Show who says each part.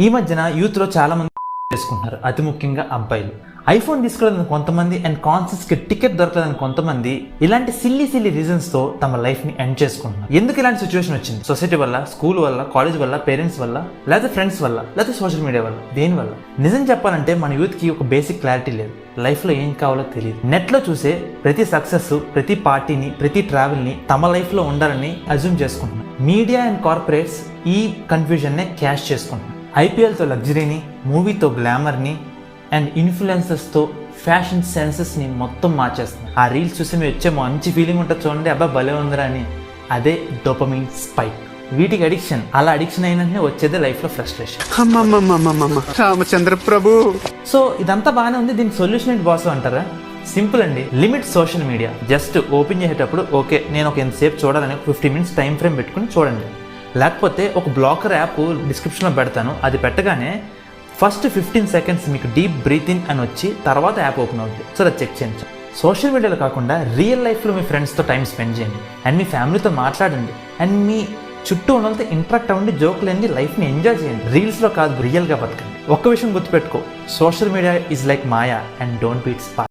Speaker 1: ఈ మధ్యన యూత్లో చాలా మంది చేసుకుంటున్నారు, అతి ముఖ్యంగా అబ్బాయిలు. ఐఫోన్ తీసుకోలేదని కొంతమంది అండ్ కాన్సర్ట్స్కి టికెట్ దొరకలేదని కొంతమంది ఇలాంటి సిల్లీ రీజన్స్తో తమ లైఫ్ని ఎండ్ చేసుకుంటున్నారు. ఎందుకు ఇలాంటి సిచ్యువేషన్ వచ్చింది? సొసైటీ వల్ల, స్కూల్ వల్ల, కాలేజ్ వల్ల, పేరెంట్స్ వల్ల, లేదా ఫ్రెండ్స్ వల్ల, లేదా సోషల్ మీడియా వల్ల, దేని వల్ల? నిజం చెప్పాలంటే మన యూత్కి ఒక బేసిక్ క్లారిటీ లేదు. లైఫ్లో ఏం కావాలో తెలియదు. నెట్లో చూసే ప్రతి సక్సెస్, ప్రతి పార్టీని, ప్రతి ట్రావెల్ని తమ లైఫ్లో ఉండాలని అజ్యూమ్ చేసుకుంటున్నారు. మీడియా అండ్ కార్పొరేట్స్ ఈ కన్ఫ్యూజన్నే క్యాష్ చేసుకుంటున్నారు. ఐపీఎల్తో లగ్జరీని, మూవీతో గ్లామర్ని అండ్ ఇన్ఫ్లుయెన్సర్స్తో ఫ్యాషన్ సెన్సెస్ని మొత్తం మార్చేస్తుంది. ఆ రీల్స్ చూసి మీరు వచ్చే మంచి ఫీలింగ్ ఉంటుంది చూడండి, అబ్బా భలే ఉందిరా అని, అదే డోపమైన్ స్పైక్. వీటికి అడిక్షన్. అలా అడిక్షన్ అయిననే వచ్చేదే లైఫ్లో ఫ్రస్ట్రేషన్.
Speaker 2: రామచంద్ర ప్రభు.
Speaker 1: సో ఇదంతా బాగానే ఉంది, దీనికి సొల్యూషన్ ఏంటి బాస్ అంటారా? సింపుల్ అండి, limit social media. Just open చేసేటప్పుడు ఓకే నేను ఒక ఎంతసేపు చూడాలని 50 మినిట్స్ టైం ఫ్రేమ్ పెట్టుకుని చూడండి. లేకపోతే ఒక బ్లాకర్ యాప్ డిస్క్రిప్షన్లో పెడతాను, అది పెట్టగానే ఫస్ట్ 15 సెకండ్స్ మీకు డీప్ బ్రీత్ ఇన్ అని వచ్చి తర్వాత యాప్ ఓపెన్ అవుతుంది. సో అది చెక్ చేయండి. సోషల్ మీడియాలో కాకుండా రియల్ లైఫ్లో మీ ఫ్రెండ్స్తో టైం స్పెండ్ చేయండి అండ్ మీ ఫ్యామిలీతో మాట్లాడండి అండ్ మీ చుట్టూ ఉన్న వాళ్ళతో ఇంటరాక్ట్ అవ్వండి, జోకులు అండి, లైఫ్ని ఎంజాయ్ చేయండి. రీల్స్లో కాదు, రియల్గా బతకండి. ఒక్క విషయం గుర్తుపెట్టుకో, social media is like maya and don't be its part.